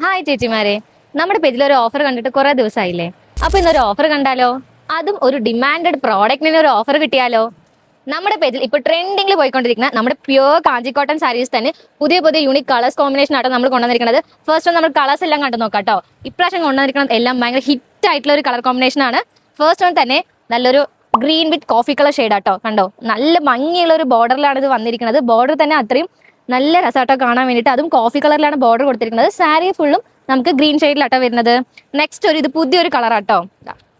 Hi ചേച്ചിമാരെ, നമ്മുടെ പേജിൽ ഒരു ഓഫർ കണ്ടിട്ട് കുറെ ദിവസമായില്ലേ? അപ്പൊ ഇന്നൊരു ഓഫർ കണ്ടാലോ? അതും ഒരു ഡിമാൻഡഡ് പ്രോഡക്റ്റിന് ഒരു ഓഫർ കിട്ടിയാലോ? നമ്മുടെ പേജിൽ ഇപ്പൊ ട്രെൻഡിംഗിൽ പോയിക്കൊണ്ടിരിക്കുന്ന നമ്മുടെ പ്യൂർ കാഞ്ചി കോട്ടൺ സാരീസ് തന്നെ പുതിയ പുതിയ യൂണിക് കളേഴ്സ് കോമ്പിനേഷൻ ആട്ടോ നമ്മൾ കൊണ്ടുവന്നിരിക്കുന്നത്. ഫസ്റ്റ് നമ്മൾ കളേഴ്സ് എല്ലാം കണ്ടു നോക്കാം കേട്ടോ. ഇപ്രാവശ്യം കൊണ്ടുവന്നിരിക്കുന്നത് എല്ലാം ഭയങ്കര ഹിറ്റ് ആയിട്ടുള്ള ഒരു കളർ കോമ്പിനേഷൻ ആണ്. ഫസ്റ്റ് വൺ തന്നെ നല്ലൊരു ഗ്രീൻ വിത്ത് കോഫി കളർ ഷെയ്ഡ് ആട്ടോ. കണ്ടോ, നല്ല ഭംഗിയുള്ള ഒരു ബോർഡറിലാണ് ഇത് വന്നിരിക്കുന്നത്. ബോർഡർ തന്നെ അത്രയും നല്ല രസമാട്ടോ കാണാൻ വേണ്ടിയിട്ട്. അതും കോഫി കളറിലാണ് ബോർഡർ കൊടുത്തിരിക്കുന്നത്. സാരി ഫുള്ളും നമുക്ക് ഗ്രീൻ ഷെയ്ഡിലാട്ടോ വരുന്നത്. നെക്സ്റ്റ് ഇത് പുതിയൊരു കളറാട്ടോ.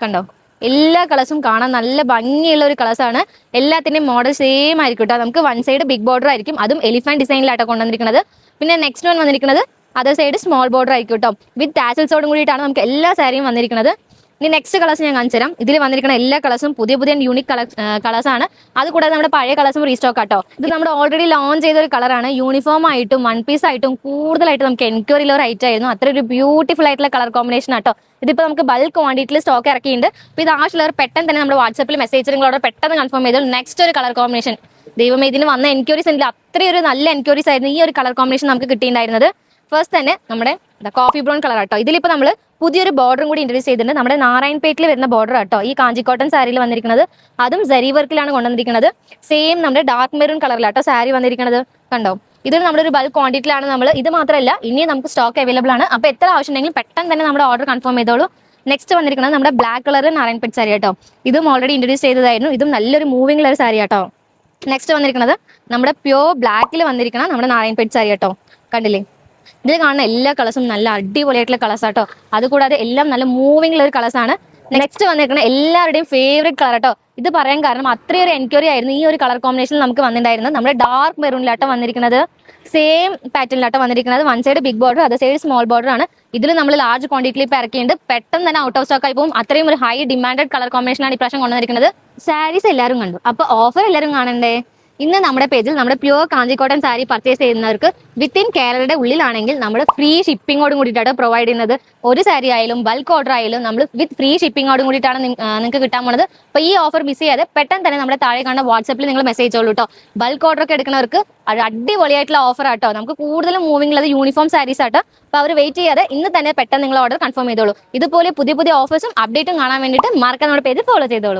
കണ്ടോ, എല്ലാ കളേഴ്സും കാണാൻ നല്ല ഭംഗിയുള്ള ഒരു കളേഴ്സ് ആണ്. എല്ലാത്തിന്റെയും മോഡൽ സെയിം ആയിരിക്കും കേട്ടോ. നമുക്ക് വൺ സൈഡ് ബിഗ് ബോർഡർ ആയിരിക്കും, അതും എലിഫന്റ് ഡിസൈനിലാട്ടോ കൊണ്ടുവന്നിരിക്കുന്നത്. പിന്നെ നെക്സ്റ്റ് വൺ വന്നിരിക്കുന്നത് അതർ സൈഡ് സ്മോൾ ബോർഡർ ആയിരിക്കും കേട്ടോ. വിത്ത് ടാസൽസോടും കൂടിയിട്ടാണ് നമുക്ക് എല്ലാ സാരിയും വന്നിരിക്കുന്നത്. ഇനി നെക്സ്റ്റ് കളേഴ്സ് ഞാൻ കാണിച്ചു തരാം. ഇതിൽ വന്നിരിക്കുന്ന എല്ലാ കളേഴ്സും പുതിയ പുതിയ യൂണിക് കളേഴ്സ് ആണ്. അതുകൂടാതെ നമ്മുടെ പഴയ കളേഴ്സും റീസ്റ്റോക്ക് ആട്ടോ. ഇത് നമ്മുടെ ഓൾറെഡി ലോഞ്ച് ചെയ്ത ഒരു കളറാണ്. യൂണിഫോം ആയിട്ടും വൺ പീസ് ആയിട്ടും കൂടുതലായിട്ട് നമുക്ക് എൻക്വയറിയിൽ ഒരു ഐറ്റം ആയിരുന്നു. അത്ര ഒരു ബ്യൂട്ടിഫുൾ ആയിട്ടുള്ള കളർ കോമ്പിനേഷൻ ആട്ടോ. ഇതിപ്പോൾ നമുക്ക് ബൾക്ക് ക്വാണ്ടിറ്റിയിൽ സ്റ്റോക്ക് ഇറക്കിയിട്ടുണ്ട്. അപ്പോൾ ഇത് ആവശ്യമുള്ളവർ പെട്ടെന്ന് തന്നെ നമ്മുടെ വാട്സാപ്പിൽ മെസ്സേജ് നിങ്ങളോട് പെട്ടെന്ന് കൺഫേം ചെയ്തു. നെക്സ്റ്റ് ഒരു കളർ കോമ്പിനേഷൻ, ദൈവമേ, ഇതിന് വന്ന എൻക്വയറീസ് ഉണ്ടെങ്കിൽ അത്രയൊരു നല്ല എൻക്വയറീസ് ആയിരുന്നു ഈ ഒരു കളർ കോമ്പിനേഷൻ നമുക്ക് കിട്ടിയിട്ടുണ്ടായിരുന്നത്. ഫസ്റ്റ് തന്നെ നമ്മുടെ കോഫി ബ്രൗൺ കളർ ആട്ടോ. ഇതിലിപ്പോൾ നമ്മൾ പുതിയൊരു ബോർഡറും കൂടി ഇൻട്രൊഡ്യൂസ് ചെയ്തിട്ടുണ്ട്. നമ്മുടെ നാരായൺപേട്ടിൽ വരുന്ന ബോർഡർ ആട്ടോ ഈ കാഞ്ചി കോട്ടൺ സാരിയിൽ വന്നിരിക്കുന്നത്. അതും ജരി വർക്കിലാണ് കൊണ്ടുവന്നിരിക്കുന്നത്. സെയിം നമ്മുടെ ഡാർക്ക് മെറൂൺ കളറിലാട്ടോ സാരി വന്നിരിക്കുന്നത്. കണ്ടോ, ഇതിൽ നമ്മുടെ ഒരു ബൾക്ക് ക്വാണ്ടിറ്റിയിലാണ് നമ്മൾ. ഇത് മാത്രമല്ല, ഇനി നമുക്ക് സ്റ്റോക്ക് അവൈലബിൾ ആണ്. അപ്പോൾ എത്ര ആവശ്യമുണ്ടെങ്കിലും പെട്ടെന്ന് തന്നെ നമ്മുടെ ഓർഡർ കൺഫേം ചെയ്തോളൂ. നെക്സ്റ്റ് വന്നിരിക്കുന്നത് നമ്മുടെ ബ്ലാക്ക് കളർ നാരായൺപേട്ട് സാരി ആട്ടോ. ഇതും ഓൾറെഡി ഇൻട്രൊഡ്യൂസ് ചെയ്തതായിരുന്നു. ഇതും നല്ലൊരു മൂവിംഗ് ഉള്ള ഒരു സാരി ആട്ടോ. നെക്സ്റ്റ് വന്നിരിക്കുന്നത് നമ്മുടെ പ്യോർ ബ്ലാക്കിൽ വന്നിരിക്കണം നമ്മുടെ നാരായൺപേട്ട് സാരി ആട്ടോ. കണ്ടില്ലേ, ഇതിൽ കാണുന്ന എല്ലാ കളേഴ്സും നല്ല അടിപൊളിയായിട്ടുള്ള കളേഴ്സ് ആട്ടോ. അതുകൂടാതെ എല്ലാം നല്ല മൂവിംഗ് ഉള്ള ഒരു കളേഴ്സ് ആണ്. നെക്സ്റ്റ് വന്നിരിക്കുന്ന എല്ലാവരുടെയും ഫേവറേറ്റ് കളർ ആട്ടോ. ഇത് പറയാൻ കാരണം അത്രയൊരു എൻക്വയറി ആയിരുന്നു ഈ ഒരു കളർ കോമ്പിനേഷൻ നമുക്ക് വന്നിട്ടുണ്ടായിരുന്നത്. നമ്മുടെ ഡാർക്ക് മെറൂണിലാട്ടോ വന്നിരിക്കുന്നത്. സെയിം പാറ്റേണിലാട്ടോ വന്നിരിക്കുന്നത്. One side big border, other side small border ആണ്. ഇതിൽ നമ്മൾ ലാർജ് ക്വാണ്ടിറ്റിയിൽ ഇപ്പോൾ ഇറക്കിയിട്ടുണ്ട്. പെട്ടെന്ന് തന്നെ ഔട്ട് ഓഫ് സ്റ്റോക്ക് ആയി പോകും. അത്രയും ഒരു ഹൈ ഡിമാൻഡഡ് കളർ കോമ്പിനേഷൻ ആണ് ഇപ്രാവശ്യം കൊണ്ടുവന്നിരിക്കുന്നത്. സാരീസ് എല്ലാവരും കണ്ടു, അപ്പോൾ ഓഫർ എല്ലാവരും കാണണ്ടേ? ഇന്ന് നമ്മുടെ പേജിൽ നമ്മുടെ പ്യൂർ കാഞ്ചി കോട്ടൺ സാരി പർച്ചേസ് ചെയ്യുന്നവർക്ക് വിത്തിൻ കേരളയുടെ ഉള്ളിലാണെങ്കിൽ നമ്മൾ ഫ്രീ ഷിപ്പിങ്ങോടും കൂടിയിട്ടാണ് പ്രൊവൈഡ് ചെയ്യുന്നത്. ഒരു സാരി ആയാലും ബൾക്ക് ഓർഡർ ആയാലും നമ്മൾ വിത്ത് ഫ്രീ ഷിപ്പിങ്ങോടും കൂടിയിട്ടാണ് നിങ്ങൾക്ക് കിട്ടാൻ പോകുന്നത്. അപ്പോൾ ഈ ഓഫർ മിസ് ചെയ്യാതെ പെട്ടെന്ന് തന്നെ നമ്മുടെ താഴെ കാണുന്ന വാട്സാപ്പിൽ നിങ്ങൾ മെസ്സേജ് ചെയ്തോളൂ കേട്ടോ. ബൾക്ക് ഓർഡർ ഒക്കെ എടുക്കുന്നവർക്ക് അടിപൊളിയായിട്ടുള്ള ഓഫർ ആട്ടോ. നമുക്ക് കൂടുതലും മൂവിംഗ് ഉള്ളത് യൂണിഫോം സാരീസ് ആട്ടോ. അപ്പോൾ അവർ വെയിറ്റ് ചെയ്യാതെ ഇന്ന് തന്നെ പെട്ടെന്ന് നിങ്ങൾ ഓർഡർ കൺഫേം ചെയ്തോളൂ. ഇതുപോലെ പുതിയ പുതിയ ഓഫേഴ്സും അപ്ഡേറ്റും കാണാൻ വേണ്ടിയിട്ട് മാർക്കാൻ നമ്മുടെ പേജ് ഫോളോ ചെയ്തോളൂ.